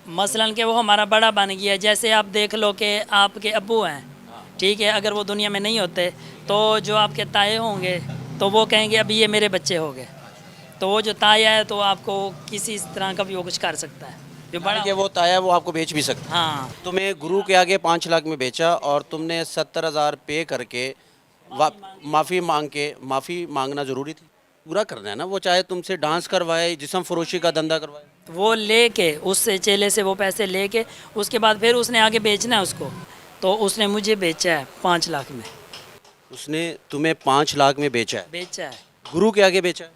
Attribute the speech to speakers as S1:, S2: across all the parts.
S1: مثلاً کہ وہ ہمارا بڑا بن گیا. جیسے آپ دیکھ لو کہ آپ کے ابو ہیں, ٹھیک ہے, اگر وہ دنیا میں نہیں ہوتے تو جو آپ کے تائے ہوں گے تو وہ کہیں گے ابھی یہ میرے بچے ہو گئے. تو وہ جو تایا ہے تو آپ کو کسی طرح کا بھی وہ کچھ کر سکتا ہے جو
S2: یعنی
S1: بڑا
S2: کہ وہ تایا وہ آپ کو بیچ بھی سکتا ہے.
S1: ہاں.
S2: تمہیں گرو کے آگے 5 لاکھ میں بیچا اور تم نے 70,000 پے کر کے معافی مانگنا ضروری تھی. پورا کرنا ہے نا, وہ چاہے تم سے ڈانس کروائے, جسم فروشی کا دھندا کروائے.
S1: وہ لے کے اس سے چیلے سے وہ پیسے لے کے اس کے بعد پھر اس نے آگے بیچنا ہے اس کو. تو اس نے مجھے بیچا ہے 5 لاکھ میں.
S2: اس نے تمہیں 5 لاکھ میں بیچا ہے,
S1: بیچا ہے.
S2: گرو کے آگے بیچا ہے.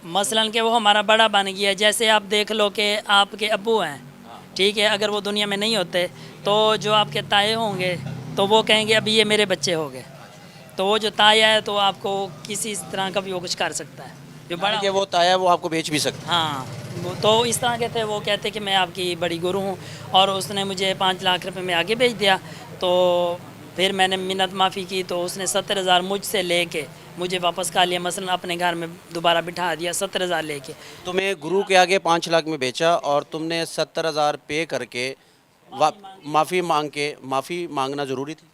S1: مثلاً کہ وہ ہمارا بڑا بن گیا. جیسے آپ دیکھ لو کہ آپ کے ابو ہیں, ٹھیک ہے, اگر وہ دنیا میں نہیں ہوتے تو جو آپ کے تائے ہوں گے تو وہ کہیں گے ابھی یہ میرے بچے ہو گئے. تو وہ جو تایا ہے تو آپ کو کسی طرح کا بھی وہ کچھ کر سکتا ہے جو بڑا.
S2: یعنی کہ وہ تایا وہ آپ کو بیچ بھی سکتا ہے.
S1: ہاں, تو اس طرح کے تھے. وہ کہتے کہ میں آپ کی بڑی گرو ہوں, اور اس نے مجھے 5 لاکھ روپے میں آگے بھیج دیا. تو پھر میں نے منت معافی کی تو اس نے 70,000 مجھ سے لے کے مجھے واپس کھا لیا. مثلا اپنے گھر میں دوبارہ بٹھا دیا 70,000 لے کے.
S2: تمہیں گرو کے آگے 5 لاکھ میں بیچا اور تم نے 70,000 پے کر کے معافی مانگنا ضروری تھی.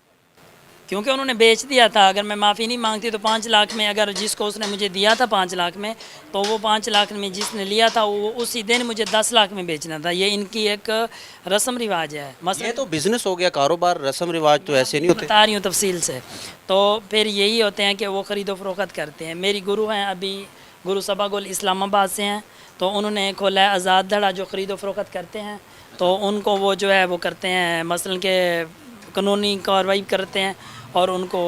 S1: کیونکہ انہوں نے بیچ دیا تھا. اگر میں معافی نہیں مانگتی تو 5 لاکھ میں, اگر جس کو اس نے مجھے دیا تھا 5 لاکھ میں, تو وہ 5 لاکھ میں جس نے لیا تھا وہ اسی دن مجھے 10 لاکھ میں بیچنا تھا. یہ ان کی ایک رسم رواج ہے.
S2: یہ تو بزنس ہو گیا, کاروبار. رسم رواج تو ایسے نہیں ہوتے.
S1: بتا رہی ہوں تفصیل سے. تو پھر یہی ہوتے ہیں کہ وہ خرید و فروخت کرتے ہیں. میری گرو ہیں ابھی, گرو سبا گل اسلام آباد سے ہیں. تو انہوں نے کھولا ہے آزاد دھڑا جو خرید و فروخت کرتے ہیں. تو ان کو وہ جو ہے وہ کرتے ہیں, مثلاً کہ قانونی کارروائی کرتے ہیں اور ان کو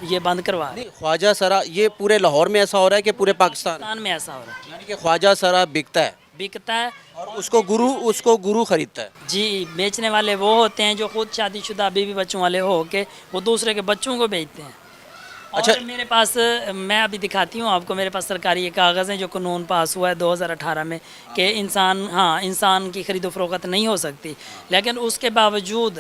S1: یہ بند کروا.
S2: نہیں, خواجہ سرا یہ پورے لاہور میں ایسا ہو رہا ہے کہ پورے پاکستان
S1: میں ایسا ہو رہا ہے.
S2: یعنی کہ خواجہ سرا بکتا ہے
S1: بکتا ہے
S2: اور اس کو گرو خریدتا ہے.
S1: جی, بیچنے والے وہ ہوتے ہیں جو خود شادی شدہ بیوی بچوں والے ہو کے وہ دوسرے کے بچوں کو بیچتے ہیں.
S2: اچھا,
S1: اور میرے پاس, میں ابھی دکھاتی ہوں آپ کو, میرے پاس سرکاری یہ کاغذ ہیں جو قانون پاس ہوا ہے 2018 میں کہ انسان کی خرید و فروخت نہیں ہو سکتی. لیکن اس کے باوجود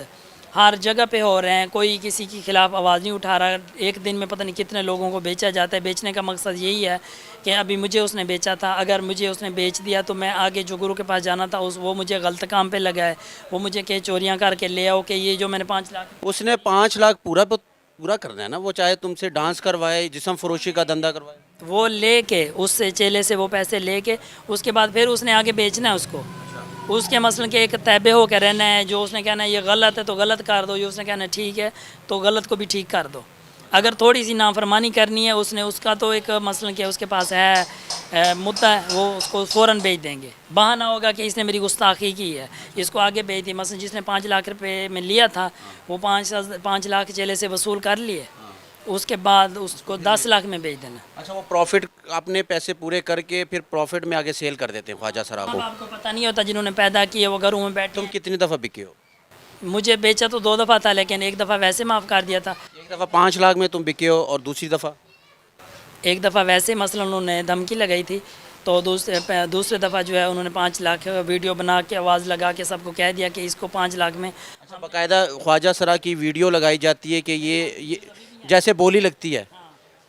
S1: ہر جگہ پہ ہو رہے ہیں. کوئی کسی کے خلاف آواز نہیں اٹھا رہا. ایک دن میں پتہ نہیں کتنے لوگوں کو بیچا جاتا ہے. بیچنے کا مقصد یہی ہے کہ ابھی مجھے اس نے بیچا تھا, اگر مجھے اس نے بیچ دیا تو میں آگے جو گرو کے پاس جانا تھا وہ مجھے غلط کام پہ لگا ہے. وہ مجھے کہ چوریاں کر کے لے آؤ کہ یہ جو میں نے 5 لاکھ.
S2: اس نے 5 لاکھ پورا کرنا ہے نا, وہ چاہے تم سے ڈانس کروائے, جسم فروشی کا دھندا کروائے.
S1: وہ لے کے اس سے چیلے سے وہ پیسے لے کے اس کے بعد پھر اس نے آگے بیچنا ہے اس کو. اس کے مثلاً کہ ایک تابع ہو کے رہنا ہے. جو اس نے کہنا ہے یہ غلط ہے تو غلط کر دو, جو اس نے کہنا ہے ٹھیک ہے تو غلط کو بھی ٹھیک کر دو. اگر تھوڑی سی نافرمانی کرنی ہے اس کا تو ایک مثلاً کہ اس کے پاس ہے مدعا ہے, وہ اس کو فوراً بیچ دیں گے. بہانہ ہوگا کہ اس نے میری گستاخی کی ہے, اس کو آگے بیچ دی. مثلاً جس نے 5 لاکھ روپے میں لیا تھا وہ 5 لاکھ چیلے سے وصول کر لیے, اس کے بعد اس کو 10 لاکھ میں بیچ دینا.
S2: اچھا, وہ پروفٹ اپنے پیسے پورے کر کے پھر پروفٹ میں آگے سیل کر دیتے ہیں خواجہ سرا کو.
S1: اب آپ کو پتہ نہیں ہوتا, جنہوں نے پیدا کیے وہ گھروں میں بیٹھے.
S2: تم کتنی دفعہ بکے ہو؟
S1: مجھے بیچا تو 2 دفعہ تھا, لیکن ایک دفعہ ویسے معاف کر دیا تھا.
S2: ایک دفعہ 5 لاکھ میں تم بکے ہو اور دوسری دفعہ
S1: ایک دفعہ ویسے مثلاً انہوں نے دھمکی لگائی تھی, تو دوسرے دفعہ جو ہے انہوں نے 5 لاکھ ویڈیو بنا کے آواز لگا کے سب کو کہہ دیا کہ اس کو 5 لاکھ میں.
S2: اچھا, باقاعدہ خواجہ سرا کی ویڈیو لگائی جاتی ہے کہ یہ جیسے بولی لگتی ہے,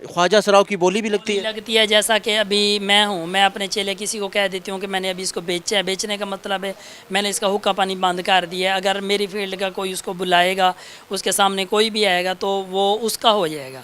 S2: خواجہ سراؤ کی بولی بھی لگتی ہے.
S1: جیسا کہ ابھی میں ہوں, میں اپنے چیلے کسی کو کہہ دیتی ہوں کہ میں نے ابھی اس کو بیچا ہے. بیچنے کا مطلب ہے میں نے اس کا حقہ پانی بند کر دیا ہے. اگر میری فیلڈ کا کوئی اس کو بلائے گا, اس کے سامنے کوئی بھی آئے گا تو وہ اس کا ہو جائے گا.